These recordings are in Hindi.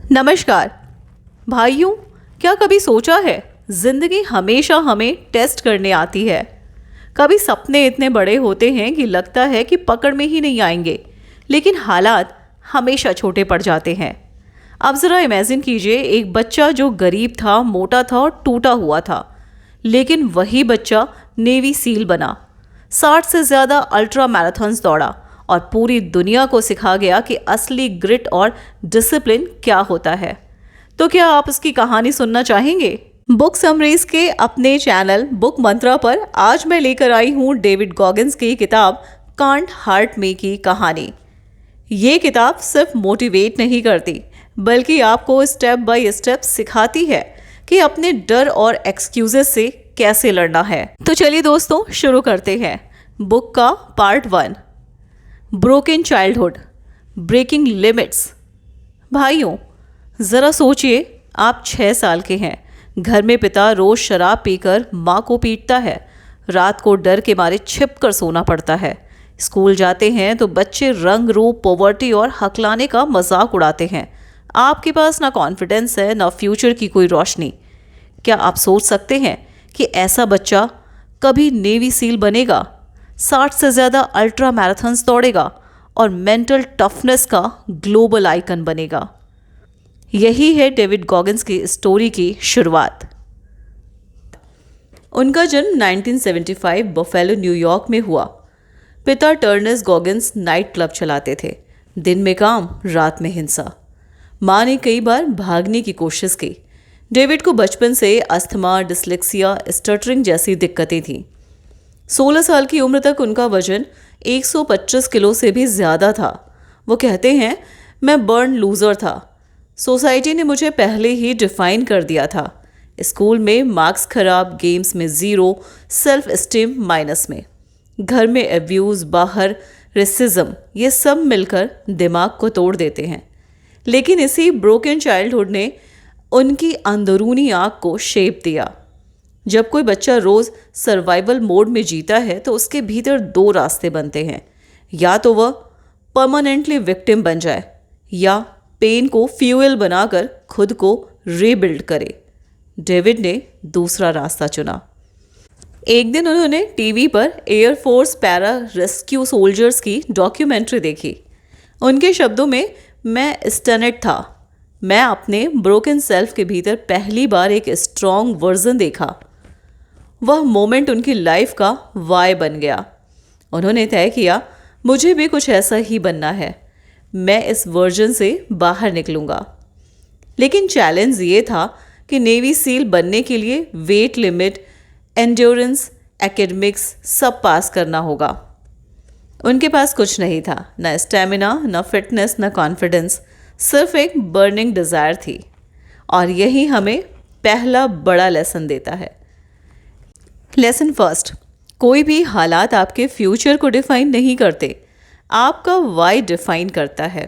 नमस्कार भाइयों। क्या कभी सोचा है जिंदगी हमेशा हमें टेस्ट करने आती है। कभी सपने इतने बड़े होते हैं कि लगता है कि पकड़ में ही नहीं आएंगे, लेकिन हालात हमेशा छोटे पड़ जाते हैं। अब ज़रा इमेजिन कीजिए, एक बच्चा जो गरीब था, मोटा था और टूटा हुआ था, लेकिन वही बच्चा नेवी सील बना, 60 से ज़्यादा अल्ट्रा मैराथन्स दौड़ा और पूरी दुनिया को सिखा गया कि असली ग्रिट और डिसिप्लिन क्या होता है। तो क्या आप उसकी कहानी सुनना चाहेंगे? बुक समरीज के अपने चैनल बुक मंत्रा पर आज मैं लेकर आई हूँ डेविड गॉगिन्स की किताब कांट हर्ट मी की कहानी। ये किताब सिर्फ मोटिवेट नहीं करती, बल्कि आपको स्टेप बाय स्टेप सिखाती है कि अपने डर और एक्सक्यूजेस से कैसे लड़ना है। तो चलिए दोस्तों, शुरू करते हैं। बुक का part 1, broken childhood, breaking limits. भाइयों, ज़रा सोचिए, आप 6 साल के हैं। घर में पिता रोज़ शराब पीकर माँ को पीटता है। रात को डर के मारे छिप कर सोना पड़ता है। स्कूल जाते हैं तो बच्चे रंग रूप, पॉवर्टी और हकलाने का मजाक उड़ाते हैं। आपके पास ना कॉन्फिडेंस है, ना फ्यूचर की कोई रोशनी। क्या आप सोच सकते हैं कि ऐसा बच्चा कभी नेवी सील बनेगा, 60 से ज़्यादा अल्ट्रा मैराथन्स दौड़ेगा और मेंटल टफनेस का ग्लोबल आइकन बनेगा? यही है डेविड गॉगिन्स की स्टोरी की शुरुआत। उनका जन्म 1975 बफेलो, न्यूयॉर्क में हुआ। पिता टर्नेस गॉगिन्स नाइट क्लब चलाते थे। दिन में काम, रात में हिंसा। माँ ने कई बार भागने की कोशिश की। डेविड को बचपन से अस्थमा, डिस्लेक्सिया, स्टटरिंग जैसी दिक्कतें थीं। 16 साल की उम्र तक उनका वजन 125 किलो से भी ज़्यादा था। वो कहते हैं, मैं बर्न लूज़र था। सोसाइटी ने मुझे पहले ही डिफाइन कर दिया था। स्कूल में मार्क्स खराब, गेम्स में 0, सेल्फ एस्टीम माइनस में। घर में एब्यूज़, बाहर रेसिज्म, ये सब मिलकर दिमाग को तोड़ देते हैं। लेकिन इसी ब्रोकन चाइल्डहुड ने उनकी अंदरूनी आँख को शेप दिया। जब कोई बच्चा रोज़ सर्वाइवल मोड में जीता है तो उसके भीतर 2 रास्ते बनते हैं। या तो वह परमानेंटली विक्टिम बन जाए, या पेन को फ्यूल बनाकर खुद को रीबिल्ड करे। डेविड ने दूसरा रास्ता चुना। एक दिन उन्होंने टीवी पर एयरफोर्स पैरा रेस्क्यू सोल्जर्स की डॉक्यूमेंट्री देखी। उनके शब्दों में, मैं स्टनड था। मैं अपने ब्रोकन सेल्फ के भीतर पहली बार एक स्ट्रॉन्ग वर्जन देखा। वह मोमेंट उनकी लाइफ का वाई बन गया। उन्होंने तय किया, मुझे भी कुछ ऐसा ही बनना है। मैं इस वर्जन से बाहर निकलूंगा। लेकिन चैलेंज ये था कि नेवी सील बनने के लिए वेट लिमिट, एंड्योरेंस, एकेडमिक्स सब पास करना होगा। उनके पास कुछ नहीं था, ना स्टेमिना, ना फिटनेस, ना कॉन्फिडेंस, सिर्फ एक बर्निंग डिज़ायर थी। और यही हमें पहला बड़ा लेसन देता है। लेसन फर्स्ट, कोई भी हालात आपके फ्यूचर को डिफाइन नहीं करते, आपका वाई डिफाइन करता है।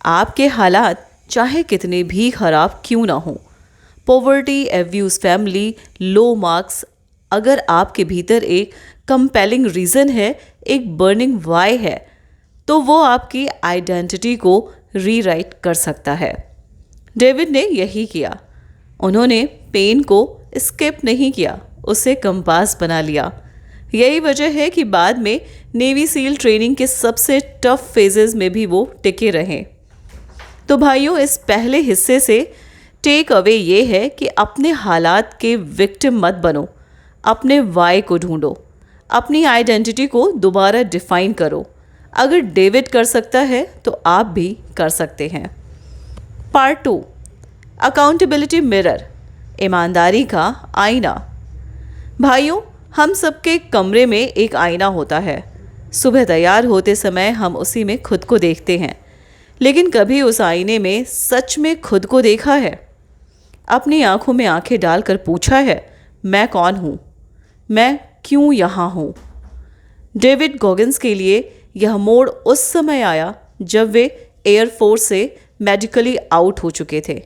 आपके हालात चाहे कितने भी खराब क्यों ना हो, पॉवर्टी, एब्यूज फैमिली, लो मार्क्स, अगर आपके भीतर एक कंपेलिंग रीज़न है, एक बर्निंग वाई है, तो वो आपकी आइडेंटिटी को रीराइट कर सकता है। डेविड ने यही किया। उन्होंने पेन को स्किप नहीं किया, उसे कंपास बना लिया। यही वजह है कि बाद में नेवी सील ट्रेनिंग के सबसे टफ फेजेस में भी वो टिके रहे। तो भाइयों, इस पहले हिस्से से टेक अवे ये है कि अपने हालात के विक्टिम मत बनो, अपने वाई को ढूंढो, अपनी आइडेंटिटी को दोबारा डिफाइन करो। अगर डेविड कर सकता है तो आप भी कर सकते हैं। पार्ट 2, अकाउंटेबिलिटी मिरर, ईमानदारी का आईना। भाइयों, हम सबके कमरे में एक आईना होता है। सुबह तैयार होते समय हम उसी में खुद को देखते हैं। लेकिन कभी उस आईने में सच में खुद को देखा है? अपनी आंखों में आंखें डालकर पूछा है, मैं कौन हूँ? मैं क्यों यहाँ हूँ? डेविड गॉगिन्स के लिए यह मोड़ उस समय आया जब वे एयरफोर्स से मेडिकली आउट हो चुके थे।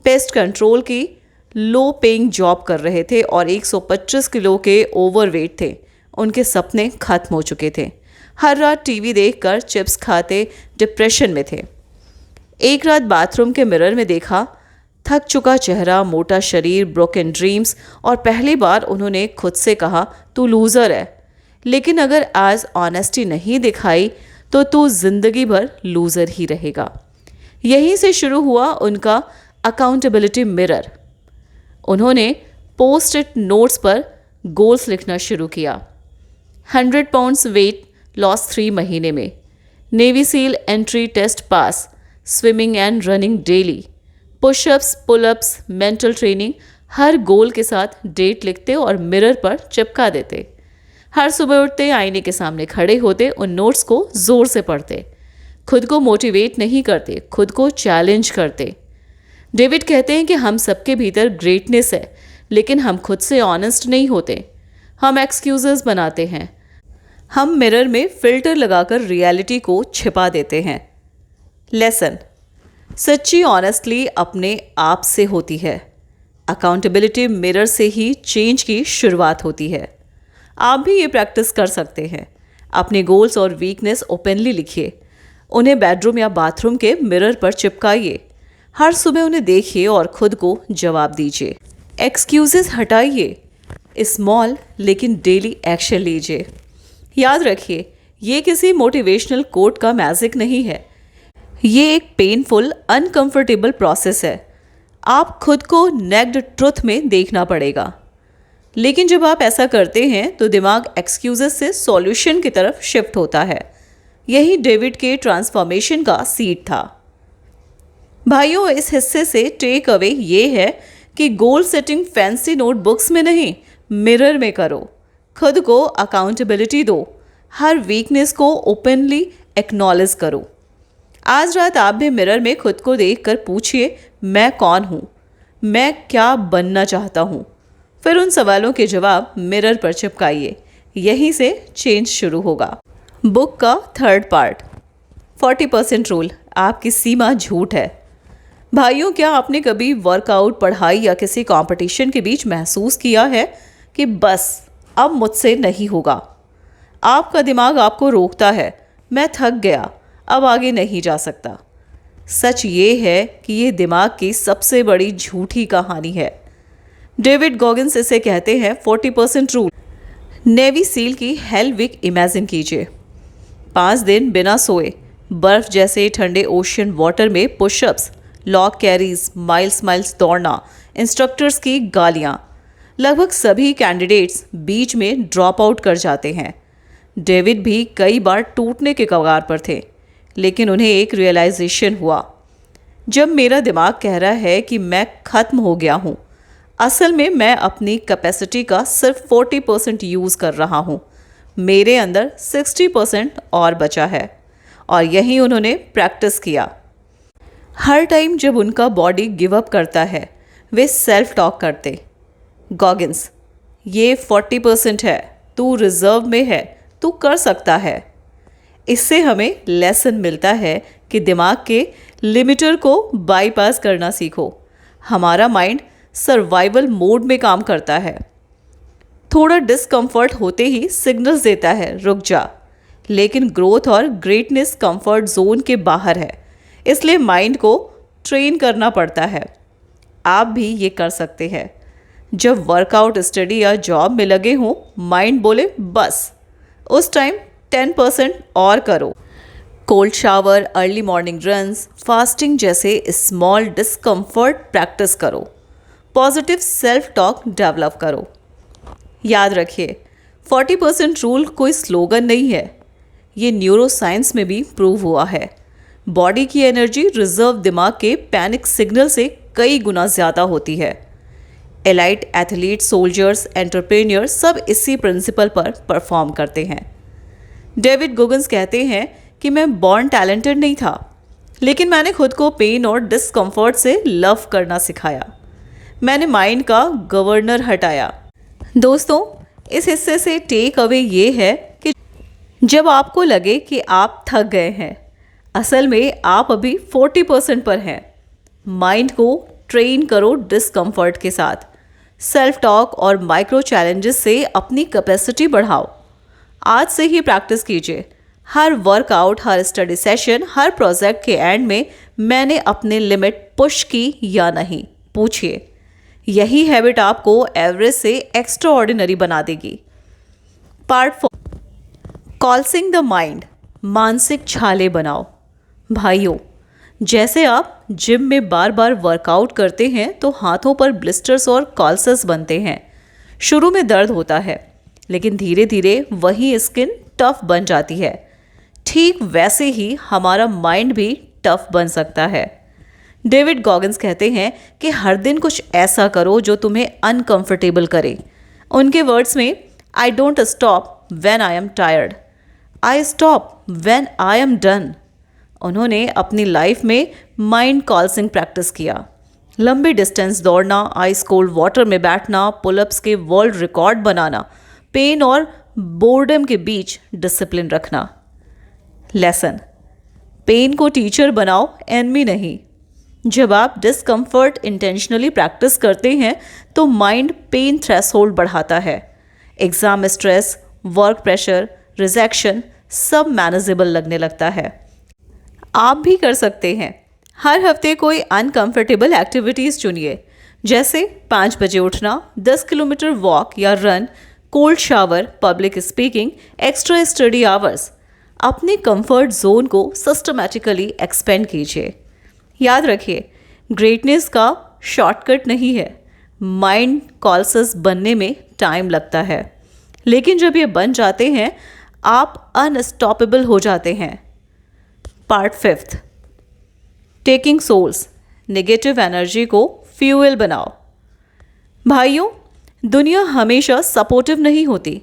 पेस्ट कंट्रोल की लो पेइंग जॉब कर रहे थे और 125 किलो के ओवरवेट थे। उनके सपने खत्म हो चुके थे। हर रात टीवी देखकर चिप्स खाते डिप्रेशन में थे। एक रात बाथरूम के मिरर में देखा, थक चुका चेहरा, मोटा शरीर, ब्रोकन ड्रीम्स, और पहली बार उन्होंने खुद से कहा, तू लूज़र है, लेकिन अगर आज ऑनेस्टी नहीं दिखाई तो तू जिंदगी भर लूज़र ही रहेगा। यहीं से शुरू हुआ उनका अकाउंटेबिलिटी मिरर। उन्होंने पोस्ट इट नोट्स पर गोल्स लिखना शुरू किया। 100 पाउंड्स वेट लॉस 3 महीने में, navy seal entry test pass, swimming and running daily, pushups, pullups, mental training. हर गोल के साथ डेट लिखते और मिरर पर चिपका देते। हर सुबह उठते, आईने के सामने खड़े होते, उन नोट्स को जोर से पढ़ते। खुद को मोटिवेट नहीं करते, खुद को चैलेंज करते। डेविड कहते हैं कि हम सबके भीतर ग्रेटनेस है, लेकिन हम खुद से ऑनेस्ट नहीं होते। हम एक्सक्यूजेस बनाते हैं। हम मिरर में फिल्टर लगाकर रियलिटी को छिपा देते हैं। लेसन: सच्ची ऑनेस्टली अपने आप से होती है। अकाउंटेबिलिटी मिरर से ही चेंज की शुरुआत होती है। आप भी ये प्रैक्टिस कर सकते हैं। अपने गोल्स और वीकनेस ओपनली लिखिए। उन्हें बेडरूम या बाथरूम के मिरर पर चिपकाइए। हर सुबह उन्हें देखिए और खुद को जवाब दीजिए। एक्सक्यूजेस हटाइए। स्मॉल लेकिन डेली एक्शन लीजिए। याद रखिए, ये किसी मोटिवेशनल कोट का मैजिक नहीं है। ये एक पेनफुल, अनकंफर्टेबल प्रोसेस है। आप खुद को नेक्ड ट्रुथ में देखना पड़ेगा। लेकिन जब आप ऐसा करते हैं तो दिमाग एक्सक्यूजेस से सॉल्यूशन की तरफ शिफ्ट होता है। यही डेविड के ट्रांसफॉर्मेशन का सीड था। भाइयों, इस हिस्से से टेक अवे ये है कि गोल सेटिंग फैंसी नोटबुक्स में नहीं, मिरर में करो। खुद को अकाउंटेबिलिटी दो। हर वीकनेस को ओपनली एक्नॉलेज करो। आज रात आप भी मिरर में खुद को देखकर पूछिए, मैं कौन हूँ, मैं क्या बनना चाहता हूँ। फिर उन सवालों के जवाब मिरर पर चिपकाइए। यहीं से चेंज शुरू होगा। बुक का 3rd पार्ट, 40% रूल, आपकी सीमा झूठ है। भाइयों, क्या आपने कभी वर्कआउट, पढ़ाई या किसी कंपटीशन के बीच महसूस किया है कि बस अब मुझसे नहीं होगा? आपका दिमाग आपको रोकता है, मैं थक गया, अब आगे नहीं जा सकता। सच ये है कि ये दिमाग की सबसे बड़ी झूठी कहानी है। डेविड गॉगिंस इसे कहते हैं 40% रूल। नेवी सील की हेल वीक इमेजिन कीजिए। 5 दिन बिना सोए, बर्फ जैसे ठंडे ओशियन वाटर में पुशअप्स, लॉग कैरीज, माइल्स दौड़ना, इंस्ट्रक्टर्स की गालियाँ। लगभग सभी कैंडिडेट्स बीच में ड्रॉप आउट कर जाते हैं। डेविड भी कई बार टूटने के कगार पर थे, लेकिन उन्हें एक रियलाइजेशन हुआ, जब मेरा दिमाग कह रहा है कि मैं खत्म हो गया हूँ, असल में मैं अपनी कैपेसिटी का सिर्फ 40% यूज़ कर रहा हूँ। मेरे अंदर 60% और बचा है। और यही उन्होंने प्रैक्टिस किया। हर टाइम जब उनका बॉडी गिव अप करता है, वे सेल्फ टॉक करते, गॉगिंस, ये 40% है, तू रिजर्व में है, तू कर सकता है। इससे हमें लेसन मिलता है कि दिमाग के लिमिटर को बाईपास करना सीखो। हमारा माइंड सर्वाइवल मोड में काम करता है। थोड़ा डिस्कम्फर्ट होते ही सिग्नल्स देता है, रुक जा। लेकिन ग्रोथ और ग्रेटनेस कंफर्ट जोन के बाहर है, इसलिए माइंड को ट्रेन करना पड़ता है। आप भी ये कर सकते हैं। जब वर्कआउट, स्टडी या जॉब में लगे हों, माइंड बोले बस, उस टाइम 10% और करो। Cold shower, early morning runs, fasting जैसे स्मॉल डिस्कम्फर्ट प्रैक्टिस करो। पॉजिटिव सेल्फ टॉक डेवलप करो। याद रखिए, 40% रूल कोई स्लोगन नहीं है, ये न्यूरो साइंस में भी प्रूव हुआ है। बॉडी की एनर्जी रिजर्व दिमाग के पैनिक सिग्नल से कई गुना ज़्यादा होती है। एलाइट एथलीट, सोल्जर्स, एंटरप्रेन्योर सब इसी प्रिंसिपल पर परफॉर्म करते हैं। डेविड गॉगिंस कहते हैं कि मैं बॉर्न टैलेंटेड नहीं था, लेकिन मैंने खुद को पेन और डिस्कम्फर्ट से लव करना सिखाया। मैंने माइंड का गवर्नर हटाया। दोस्तों, इस हिस्से से टेक अवे ये है कि जब आपको लगे कि आप थक गए हैं, असल में आप अभी 40% पर हैं। माइंड को ट्रेन करो डिस्कम्फर्ट के साथ। सेल्फ टॉक और माइक्रो चैलेंजेस से अपनी कैपेसिटी बढ़ाओ। आज से ही प्रैक्टिस कीजिए। हर वर्कआउट, हर स्टडी सेशन, हर प्रोजेक्ट के एंड में मैंने अपने लिमिट पुश की या नहीं, पूछिए। यही हैबिट आपको एवरेज से एक्स्ट्रा ऑर्डिनरी बना देगी। पार्ट 4, कॉल्सिंग द माइंड, मानसिक छाले बनाओ। भाइयों, जैसे आप जिम में बार बार वर्कआउट करते हैं तो हाथों पर ब्लिस्टर्स और कॉल्सस बनते हैं। शुरू में दर्द होता है, लेकिन धीरे धीरे वही स्किन टफ बन जाती है। ठीक वैसे ही हमारा माइंड भी टफ बन सकता है। डेविड गॉगिंस कहते हैं कि हर दिन कुछ ऐसा करो जो तुम्हें अनकंफर्टेबल करे। उनके वर्ड्स में, I don't stop when I am tired, I stop when I am done. उन्होंने अपनी लाइफ में माइंड कॉल्सिंग प्रैक्टिस किया। लंबी डिस्टेंस दौड़ना, आइस कोल्ड वाटर में बैठना, पुलअप्स के वर्ल्ड रिकॉर्ड बनाना, पेन और बोर्डम के बीच डिसिप्लिन रखना। लेसन, पेन को टीचर बनाओ, एनमी नहीं। जब आप डिस्कम्फर्ट इंटेंशनली प्रैक्टिस करते हैं तो माइंड पेन थ्रेशोल्ड बढ़ाता है। Exam stress, work pressure, rejection सब मैनेजेबल लगने लगता है। आप भी कर सकते हैं। हर हफ्ते कोई अनकंफर्टेबल एक्टिविटीज़ चुनिए, जैसे 5 बजे उठना, 10 किलोमीटर वॉक या run, cold shower, public speaking, extra study hours. अपने कंफर्ट जोन को सिस्टमैटिकली एक्सपेंड कीजिए। याद रखिए, ग्रेटनेस का शॉर्टकट नहीं है। माइंड कॉल्सस बनने में टाइम लगता है, लेकिन जब ये बन जाते हैं आप अनस्टॉपेबल हो जाते हैं। Part 5, taking souls, negative energy को फ्यूल बनाओ। भाइयों, दुनिया हमेशा सपोर्टिव नहीं होती।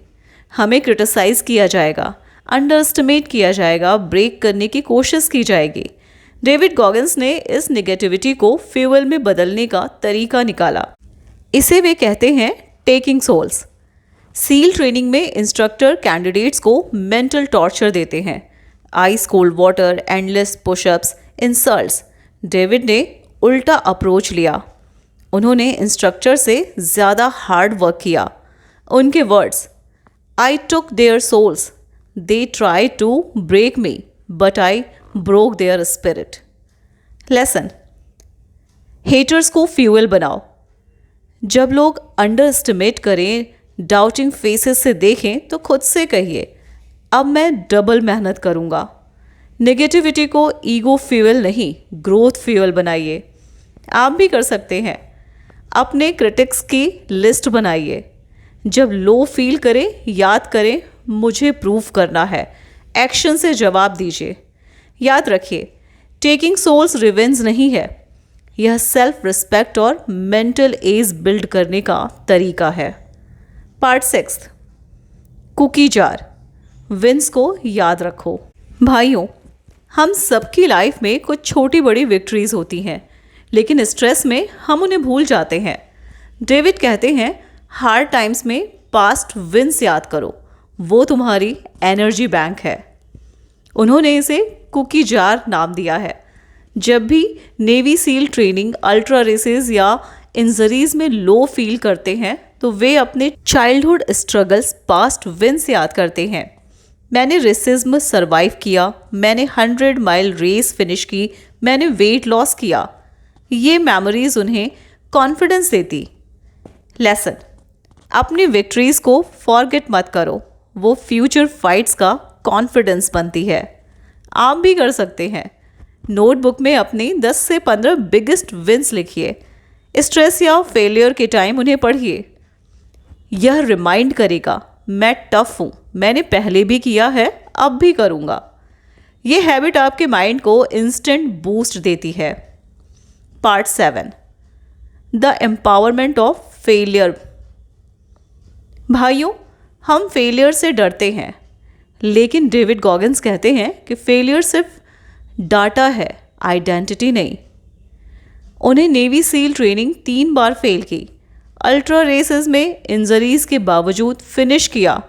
हमें क्रिटिसाइज किया जाएगा, अंडर एस्टिमेट किया जाएगा, ब्रेक करने की कोशिश की जाएगी। डेविड गॉगिंस ने इस निगेटिविटी को फ्यूल में बदलने का तरीका निकाला। इसे वे कहते हैं टेकिंग सोल्स। सील ट्रेनिंग में इंस्ट्रक्टर कैंडिडेट्स को मेंटल टॉर्चर देते हैं। Ice cold water, endless pushups, insults. David ने उल्टा अप्रोच लिया। उन्होंने इंस्ट्रक्टर से ज़्यादा हार्ड वर्क किया। उनके words, I took their souls, they try to break me but I broke their spirit. Lesson, haters को फ्यूल बनाओ। जब लोग अंडर एस्टिमेट करें, डाउटिंग फेसेस से देखें तो खुद से कहिए, अब मैं डबल मेहनत करूंगा। नेगेटिविटी को ईगो फ्यूल नहीं, ग्रोथ फ्यूल बनाइए। आप भी कर सकते हैं। अपने क्रिटिक्स की लिस्ट बनाइए। जब लो फील करें, याद करें, मुझे प्रूव करना है। एक्शन से जवाब दीजिए। याद रखिए, टेकिंग सोल्स रिवेंज नहीं है, यह सेल्फ रिस्पेक्ट और मेंटल एज बिल्ड करने का तरीका है। पार्ट 6, कुकी जार, विंस को याद रखो। भाइयों, हम सबकी लाइफ में कुछ छोटी बड़ी विक्ट्रीज होती हैं, लेकिन स्ट्रेस में हम उन्हें भूल जाते हैं। डेविड कहते हैं, हार्ड टाइम्स में पास्ट विंस याद करो, वो तुम्हारी एनर्जी बैंक है। उन्होंने इसे कुकी जार नाम दिया है। जब भी navy seal training, ultra races या इंजरीज में लो फील करते हैं तो वे अपने चाइल्डहुड स्ट्रगल्स, पास्ट विंस याद करते हैं। मैंने रेसिज्म सर्वाइव किया, मैंने 100 माइल रेस फिनिश की, मैंने वेट लॉस किया। ये मेमोरीज उन्हें कॉन्फिडेंस देती। लेसन, अपनी विक्ट्रीज को फॉरगेट मत करो, वो फ्यूचर फाइट्स का कॉन्फिडेंस बनती है। आप भी कर सकते हैं। नोटबुक में अपनी 10 से 15 बिगेस्ट विंस लिखिए। स्ट्रेस या फेलियर के टाइम उन्हें पढ़िए। यह रिमाइंड करेगा, मैं टफ हूँ, मैंने पहले भी किया है, अब भी करूँगा। यह हैबिट आपके माइंड को इंस्टेंट बूस्ट देती है। Part 7, the empowerment of failure. भाइयों, हम फेलियर से डरते हैं, लेकिन डेविड गॉगिंस कहते हैं कि फेलियर सिर्फ डाटा है, आइडेंटिटी नहीं। उन्हें नेवी सील ट्रेनिंग 3 बार फेल की, अल्ट्रा रेसेस में इंजरीज के बावजूद फिनिश किया,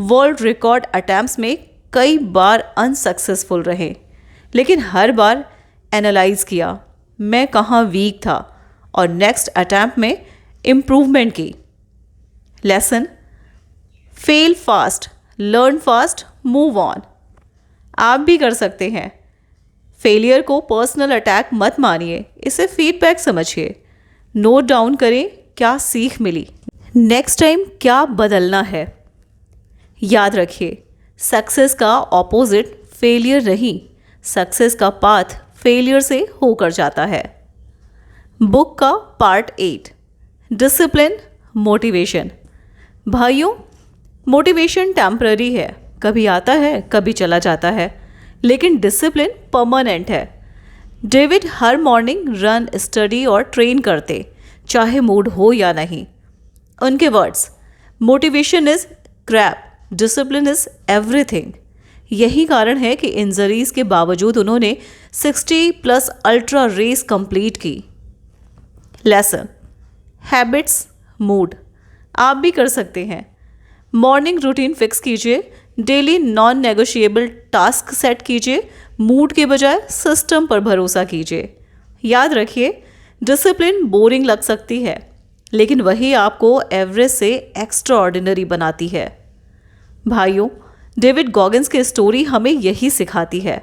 वर्ल्ड रिकॉर्ड अटैम्प्ट्स में कई बार अनसक्सेसफुल रहे, लेकिन हर बार एनालाइज किया, मैं कहाँ वीक था, और नेक्स्ट अटैम्प्ट में इम्प्रूवमेंट की। Lesson, fail fast, learn fast, move on. आप भी कर सकते हैं। फेलियर को पर्सनल अटैक मत मानिए, इसे फीडबैक समझिए। नोट डाउन करें क्या सीख मिली, नेक्स्ट टाइम क्या बदलना है। याद रखिए, सक्सेस का ऑपोजिट फेलियर नहीं, सक्सेस का पाथ फेलियर से होकर जाता है। बुक का पार्ट 8, डिसिप्लिन मोटिवेशन। भाइयों, मोटिवेशन टेम्पररी है, कभी आता है कभी चला जाता है, लेकिन डिसिप्लिन परमानेंट है। डेविड हर मॉर्निंग रन, स्टडी और ट्रेन करते, चाहे मूड हो या नहीं। उनके words, motivation is crap, discipline is everything. यही कारण है कि इंजरीज के बावजूद उन्होंने 60+ अल्ट्रा रेस कंप्लीट की। Lesson, habits mood. आप भी कर सकते हैं। मॉर्निंग रूटीन फिक्स कीजिए, daily non negotiable task set कीजिए, मूड के बजाय सिस्टम पर भरोसा कीजिए। याद रखिए, डिसिप्लिन बोरिंग लग सकती है, लेकिन वही आपको एवरेज से एक्स्ट्रा ऑर्डिनरी बनाती है। भाइयों, डेविड गॉगिंस की स्टोरी हमें यही सिखाती है,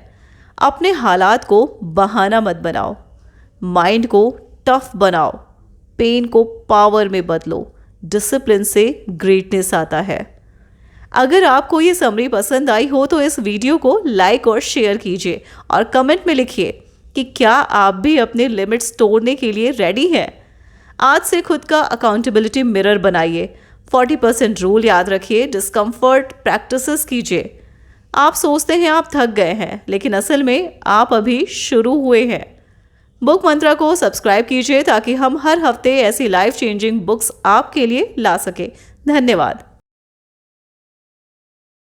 अपने हालात को बहाना मत बनाओ, माइंड को टफ बनाओ, पेन को पावर में बदलो। डिसिप्लिन से ग्रेटनेस आता है। अगर आपको ये समरी पसंद आई हो तो इस वीडियो को लाइक और शेयर कीजिए और कमेंट में लिखिए कि क्या आप भी अपने लिमिट्स तोड़ने के लिए रेडी हैं। आज से खुद का अकाउंटेबिलिटी मिरर बनाइए। 40% रूल याद रखिए, डिस्कम्फर्ट प्रैक्टिसेस कीजिए। आप सोचते हैं आप थक गए हैं, लेकिन असल में आप अभी शुरू हुए हैं। बुक मंत्रा को सब्सक्राइब कीजिए ताकि हम हर हफ्ते ऐसी लाइफ चेंजिंग बुक्स आपके लिए ला सके। धन्यवाद।